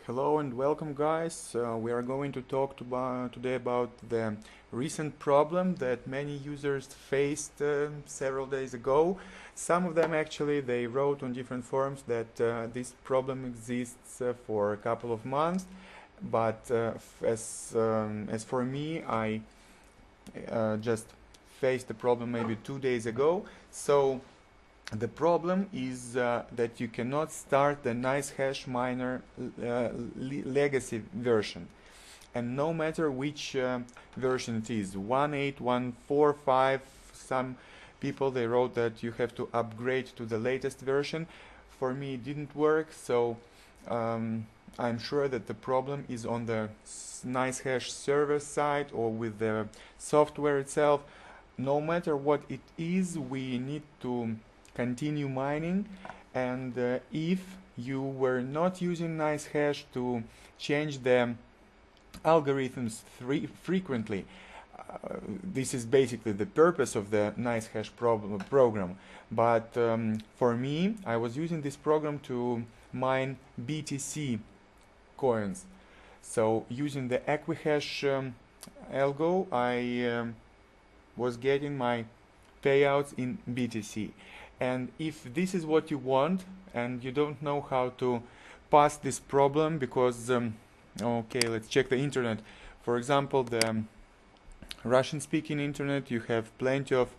Hello and welcome, guys. We are going to talk today about the recent problem that many users faced several days ago. Some of them actually they wrote on different forums that this problem exists for a couple of months, but as for me, I just faced the problem maybe 2 days ago. So the problem is that you cannot start the NiceHash Miner Legacy version, and no matter which version it is, 1.8, 1.4.5, some people they wrote that you have to upgrade to the latest version. For me it didn't work, so I'm sure that the problem is on the NiceHash server side or with the software itself. No matter what it is, we need to continue mining, and if you were not using NiceHash to change the algorithms frequently, this is basically the purpose of the NiceHash program. But for me, I was using this program to mine BTC coins. So using the Equihash algo, I was getting my payouts in BTC. And if this is what you want and you don't know how to pass this problem, because okay, let's check the internet. For example, the Russian-speaking internet, you have plenty of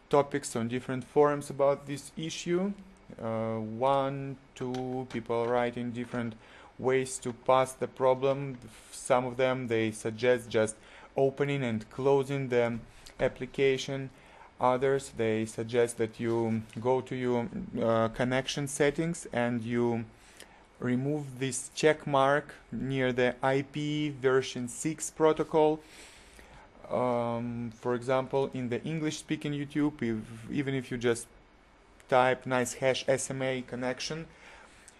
topics on different forums about this issue. One, two people writing different ways to pass the problem. Some of them they suggest just opening and closing the application. Others they suggest that you go to your connection settings and you remove this check mark near the IP version 6 protocol. For example, in the English speaking YouTube, even if you just type NiceHash SMA connection,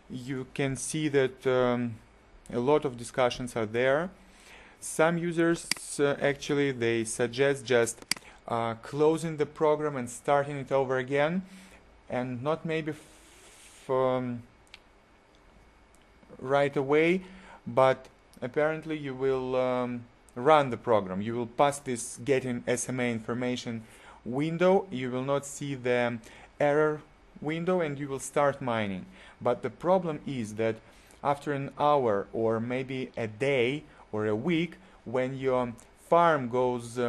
you can see that a lot of discussions are there. Some users actually they suggest just closing the program and starting it over again, and not maybe right away, but apparently you will run the program. You will pass this getting SMA information window, you will not see the error window, and you will start mining. But the problem is that after an hour or maybe a day or a week, when your farm goes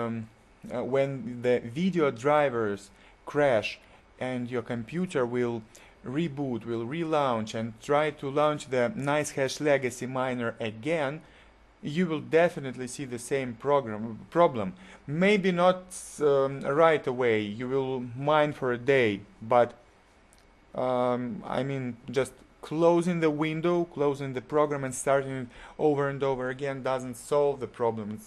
when the video drivers crash and your computer will reboot, will relaunch and try to launch the NiceHash Legacy Miner again, you will definitely see the same problem. Maybe not right away, you will mine for a day, but I mean, just closing the window, closing the program and starting it over and over again doesn't solve the problem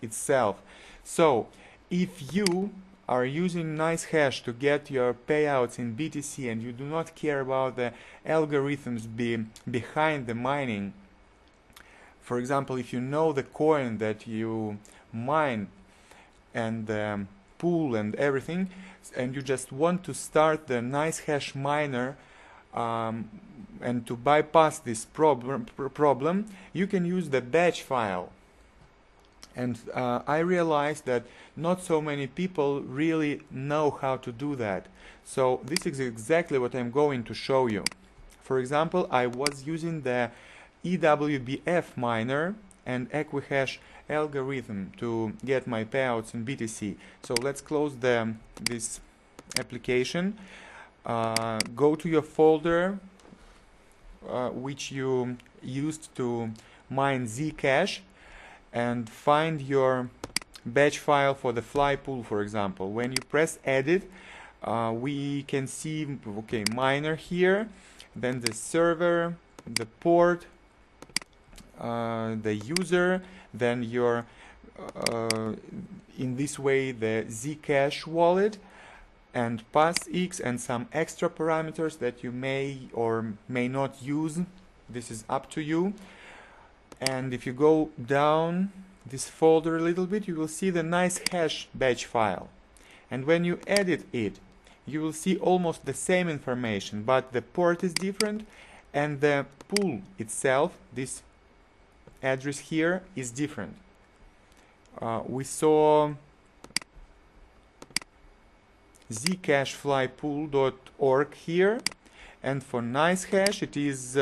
itself. So if you are using NiceHash to get your payouts in BTC and you do not care about the algorithms behind the mining, for example, if you know the coin that you mine and the pool and everything, and you just want to start the NiceHash miner and to bypass this problem, you can use the batch file. And I realized that not so many people really know how to do that. So this is exactly what I'm going to show you. For example, I was using the ewbf miner and Equihash algorithm to get my payouts in BTC. So let's close this application. Go to your folder which you used to mine Zcash, and find your batch file for the fly pool, for example. When you press edit, we can see, okay, miner here, then the server, the port, the user, then your in this way the Zcash wallet and passx and some extra parameters that you may or may not use. This is up to you. And if you go down this folder a little bit, you will see the NiceHash batch file. And when you edit it, you will see almost the same information, but the port is different and the pool itself, this address here is different. We saw zcashflypool.org here, and for NiceHash it is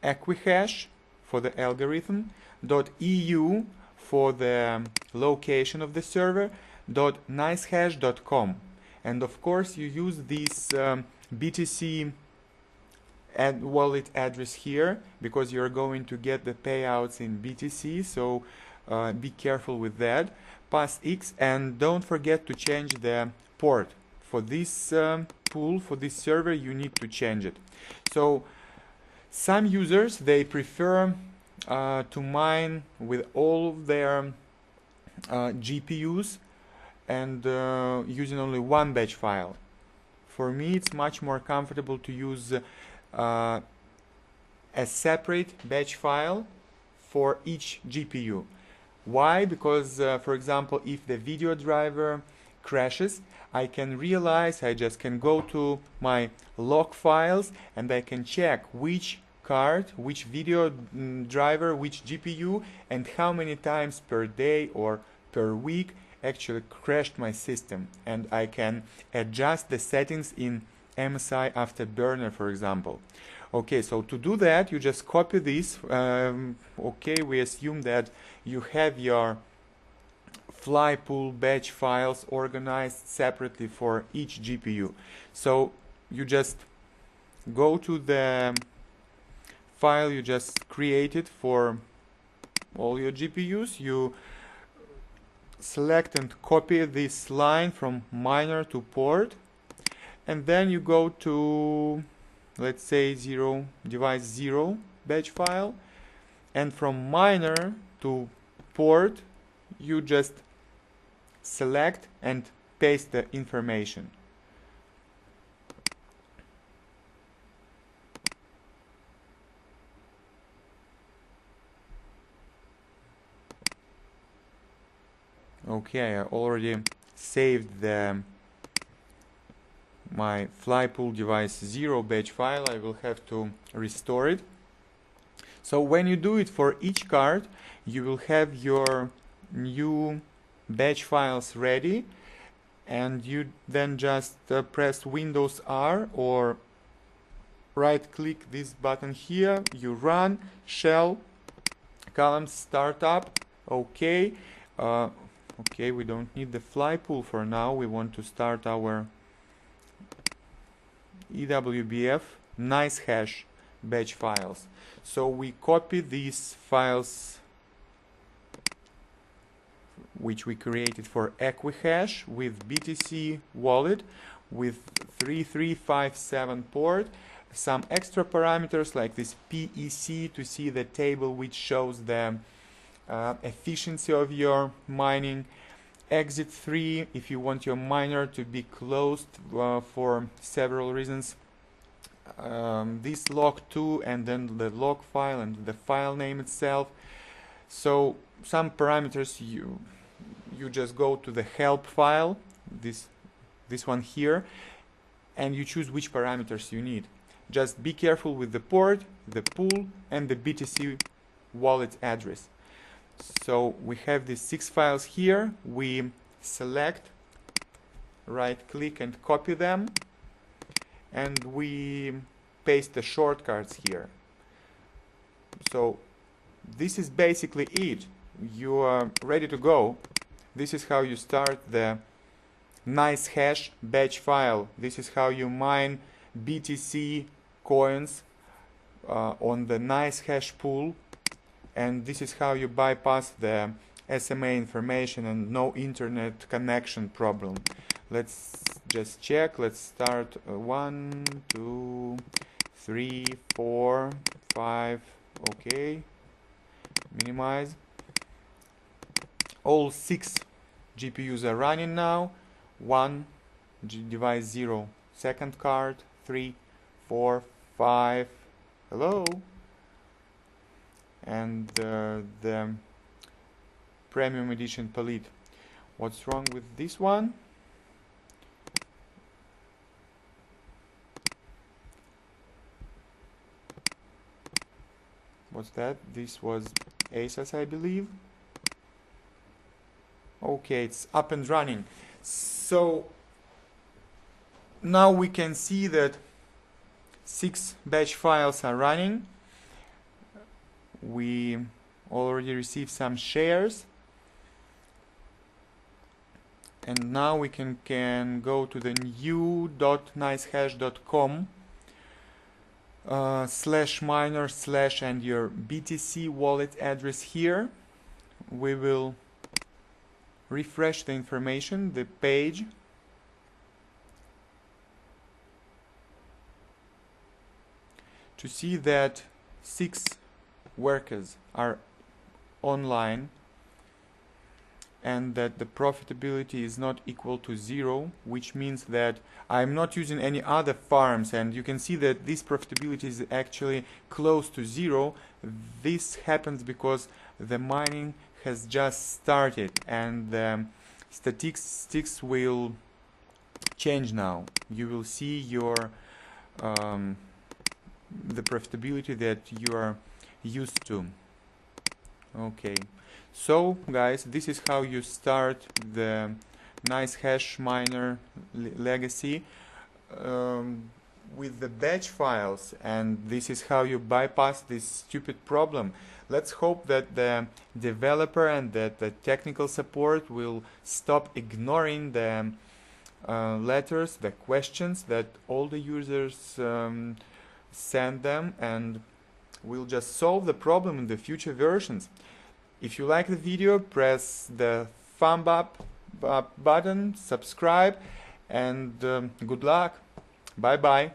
Equihash for the algorithm, .eu for the location of the server, .nicehash.com. And of course you use this BTC wallet address here because you're going to get the payouts in BTC, so be careful with that. Pass X, and don't forget to change the port. For this pool, for this server, you need to change it. So some users, they prefer to mine with all of their GPUs and using only one batch file. For me, it's much more comfortable to use a separate batch file for each GPU. Why? Because, for example, if the video driver crashes, I can realize, I just can go to my log files and I can check which card, which video driver, which GPU, and how many times per day or per week actually crashed my system. And I can adjust the settings in MSI Afterburner, for example. Okay, so to do that, you just copy this. Okay, we assume that you have your Flypool batch files organized separately for each GPU. So you just go to the file you just created for all your GPUs. You select and copy this line from miner to port, and then you go to, let's say, device 0 batch file, and from miner to port you just select and paste the information. Okay, I already saved my Flypool device 0 batch file. I will have to restore it. So when you do it for each card, you will have your new batch files ready, and you then just press Windows R or right click this button here. You run shell columns startup. Okay. Okay, we don't need the Flypool for now. We want to start our ewbf NiceHash batch files. So we copy these files which we created for Equihash with BTC wallet with 3357 port, some extra parameters like this PEC to see the table which shows the efficiency of your mining, exit 3 if you want your miner to be closed for several reasons, this log 2 and then the log file and the file name itself. So some parameters, you just go to the help file, this one here, and you choose which parameters you need. Just be careful with the port, the pool, and the BTC wallet address. So we have these 6 files here. We select, right click and copy them, and we paste the shortcuts here. So this is basically it. You are ready to go. This is how you start the NiceHash batch file. This is how you mine BTC coins on the NiceHash pool. And this is how you bypass the SMA information and no internet connection problem. Let's just check. Let's start 1, 2, 3, 4, 5. Okay. Minimize. All 6 GPUs are running now. 1, device 0, second card, 3, 4, 5. Hello. And the premium edition Palit. What's wrong with this one? What's that? This was ASUS, I believe. Okay, it's up and running. So now we can see that 6 batch files are running. We already received some shares, and now we can go to the new.nicehash.com /miner/ and your BTC wallet address here. We will refresh the information, the page. To see that 6 workers are online and that the profitability is not equal to 0, which means that I'm not using any other farms, and you can see that this profitability is actually close to 0. This happens because the mining has just started, and the statistics will change now. You will see your the profitability that you are used to. Okay, so guys, this is how you start the NiceHash Miner Legacy with the batch files, and this is how you bypass this stupid problem. Let's hope that the developer and that the technical support will stop ignoring the letters, the questions that all the users send them, and we'll just solve the problem in the future versions. If you like the video, press the thumb up button, subscribe, and good luck. Bye bye.